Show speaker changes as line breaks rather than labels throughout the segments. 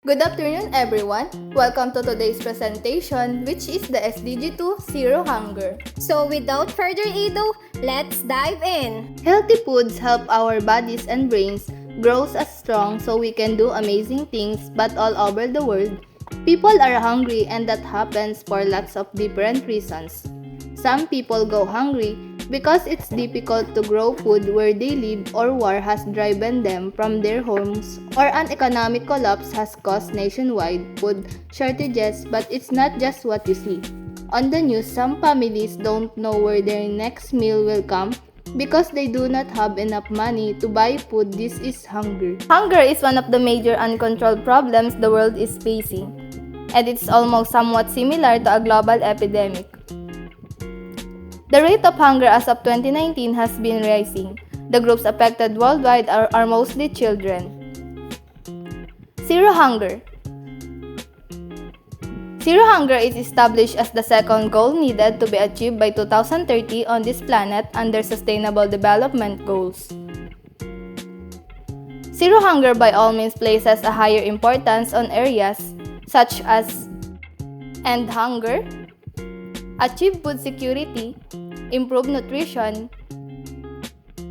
Good afternoon, everyone. Welcome to today's presentation, which is the SDG 2 Zero Hunger.
So without further ado, let's dive in.
Healthy foods help our bodies and brains grow as strong so we can do amazing things, but all over the world, people are hungry and that happens for lots of different reasons. Some people go hungry because it's difficult to grow food where they live or war has driven them from their homes or an economic collapse has caused nationwide food shortages, but it's not just what you see. On the news, some families don't know where their next meal will come because they do not have enough money to buy food. This is hunger. Hunger is one of the major uncontrolled problems the world is facing, and it's almost somewhat similar to a global epidemic. The rate of hunger as of 2019 has been rising. The groups affected worldwide are mostly children. Zero hunger. Zero hunger is established as the second goal needed to be achieved by 2030 on this planet under Sustainable Development Goals. Zero hunger by all means places a higher importance on areas such as end hunger, achieve food security, improve nutrition,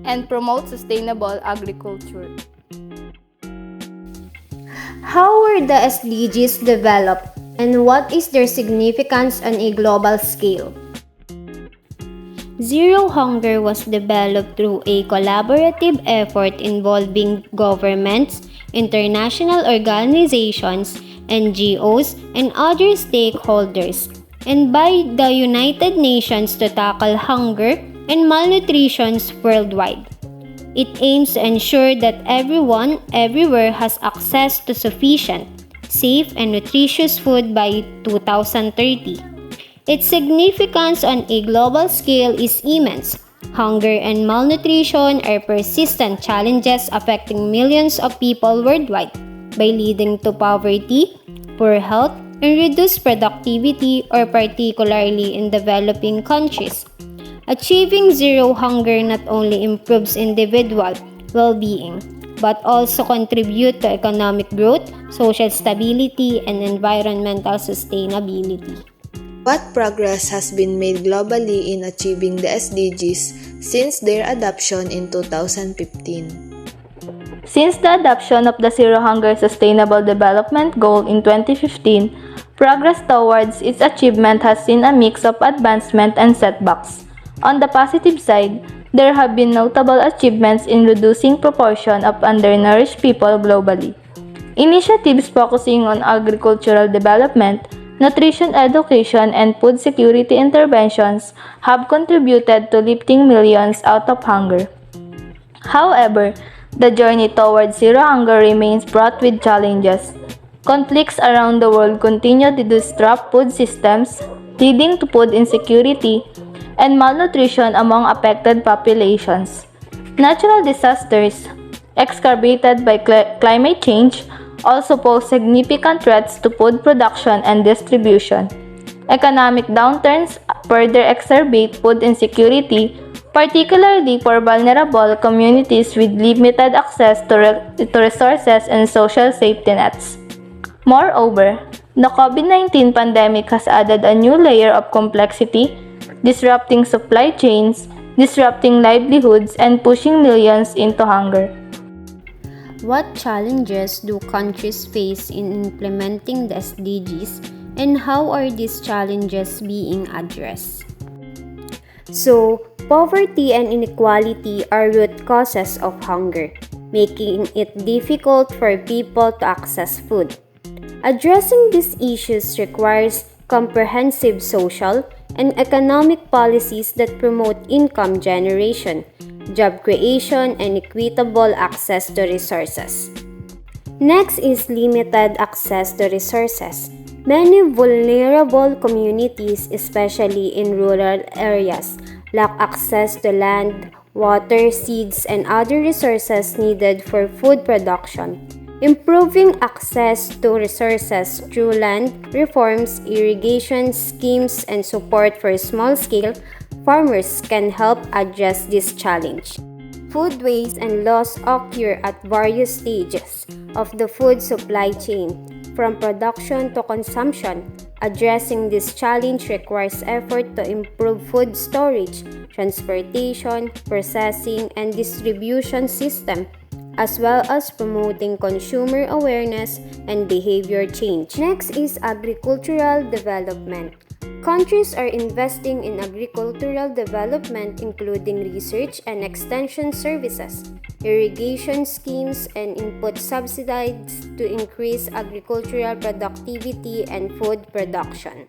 and promote sustainable agriculture.
How were the SDGs developed and what is their significance on a global scale? Zero Hunger was developed through a collaborative effort involving governments, international organizations, NGOs, and other stakeholders, and by the United Nations to tackle hunger and malnutrition worldwide. It aims to ensure that everyone, everywhere has access to sufficient, safe, and nutritious food by 2030. Its significance on a global scale is immense. Hunger and malnutrition are persistent challenges affecting millions of people worldwide by leading to poverty, poor health, and reduced productivity, or particularly in developing countries. Achieving zero hunger not only improves individual well-being, but also contribute to economic growth, social stability, and environmental sustainability.
What progress has been made globally in achieving the SDGs since their adoption in 2015?
Since the adoption of the Zero Hunger Sustainable Development Goal in 2015, progress towards its achievement has seen a mix of advancement and setbacks. On the positive side, there have been notable achievements in reducing proportion of undernourished people globally. Initiatives focusing on agricultural development, nutrition education, and food security interventions have contributed to lifting millions out of hunger. However, the journey towards zero hunger remains fraught with challenges. Conflicts around the world continue to disrupt food systems, leading to food insecurity and malnutrition among affected populations. Natural disasters, exacerbated by climate change, also pose significant threats to food production and distribution. Economic downturns further exacerbate food insecurity, particularly for vulnerable communities with limited access to resources and social safety nets. Moreover, the COVID-19 pandemic has added a new layer of complexity, disrupting supply chains, disrupting livelihoods, and pushing millions into hunger.
What challenges do countries face in implementing the SDGs, and how are these challenges being addressed? So, poverty and inequality are root causes of hunger, making it difficult for people to access food. Addressing these issues requires comprehensive social and economic policies that promote income generation, job creation, and equitable access to resources. Next is limited access to resources. Many vulnerable communities, especially in rural areas, lack access to land, water, seeds, and other resources needed for food production. Improving access to resources through land reforms, irrigation schemes, and support for small-scale farmers can help address this challenge. Food waste and loss occur at various stages of the food supply chain. from production to consumption. Addressing this challenge requires effort to improve food storage, transportation, processing, and distribution system, as well as promoting consumer awareness and behavior change. Next is agricultural development. Countries are investing in agricultural development, including research and extension services, irrigation schemes, and input subsidies to increase agricultural productivity and food production.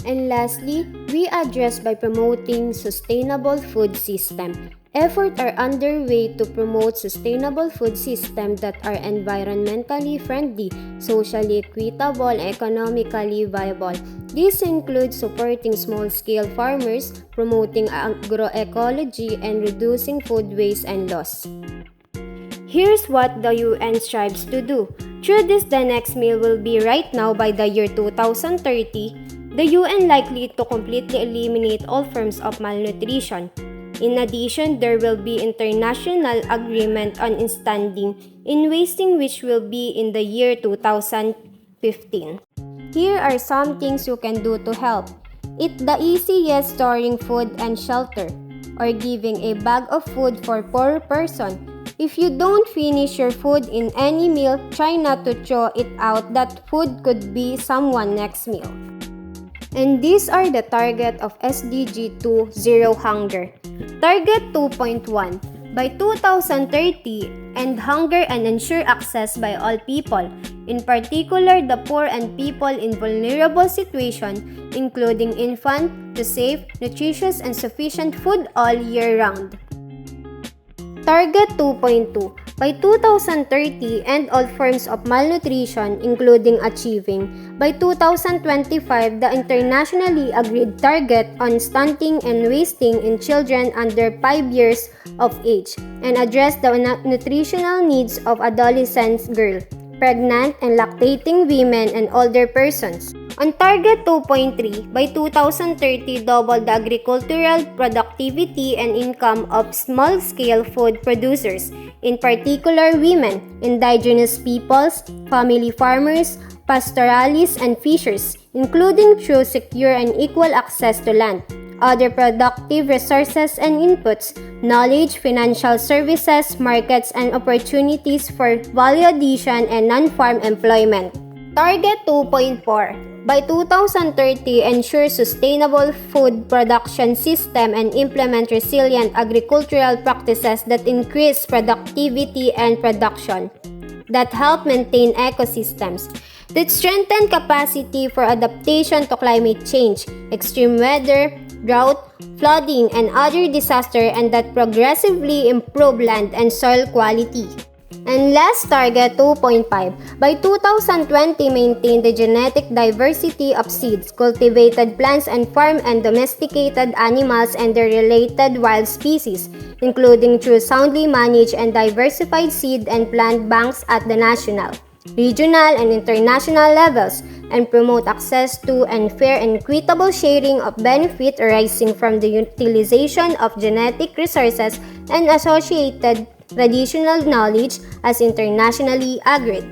And lastly, we address by promoting sustainable food system. Efforts are underway to promote sustainable food systems that are environmentally friendly, socially equitable, and economically viable. This includes supporting small-scale farmers, promoting agroecology, and reducing food waste and loss. Here's what the UN strives to do. Through this, the next meal will be right now by the year 2030. The UN likely to completely eliminate all forms of malnutrition. In addition, there will be international agreement on standing in wasting, which will be in the year 2015. Here are some things you can do to help. Eat the easiest storing food and shelter, or giving a bag of food for poor person. If you don't finish your food in any meal, try not to throw it out. That food could be someone's next meal. And these are the target of SDG 2 Zero Hunger. Target 2.1. By 2030, end hunger and ensure access by all people, in particular the poor and people in vulnerable situations, including infants, to safe, nutritious, and sufficient food all year round. Target 2.2. By 2030, end all forms of malnutrition, including achieving, by 2025, the internationally agreed target on stunting and wasting in children under 5 years of age, and address the nutritional needs of adolescent girls, pregnant and lactating women, and older persons. On Target 2.3, by 2030, double the agricultural productivity and income of small-scale food producers, in particular women, indigenous peoples, family farmers, pastoralists, and fishers, including through secure and equal access to land, other productive resources and inputs, knowledge, financial services, markets, and opportunities for value addition and non-farm employment. Target 2.4. By 2030, ensure sustainable food production system and implement resilient agricultural practices that increase productivity and production, that help maintain ecosystems, that strengthen capacity for adaptation to climate change, extreme weather, drought, flooding, and other disasters, and that progressively improve land and soil quality. And last, Target 2.5. By 2020, maintain the genetic diversity of seeds, cultivated plants, and farm and domesticated animals and their related wild species, including through soundly managed and diversified seed and plant banks at the national, regional, and international levels, and promote access to and fair and equitable sharing of benefit arising from the utilization of genetic resources and associated traditional knowledge as internationally agreed.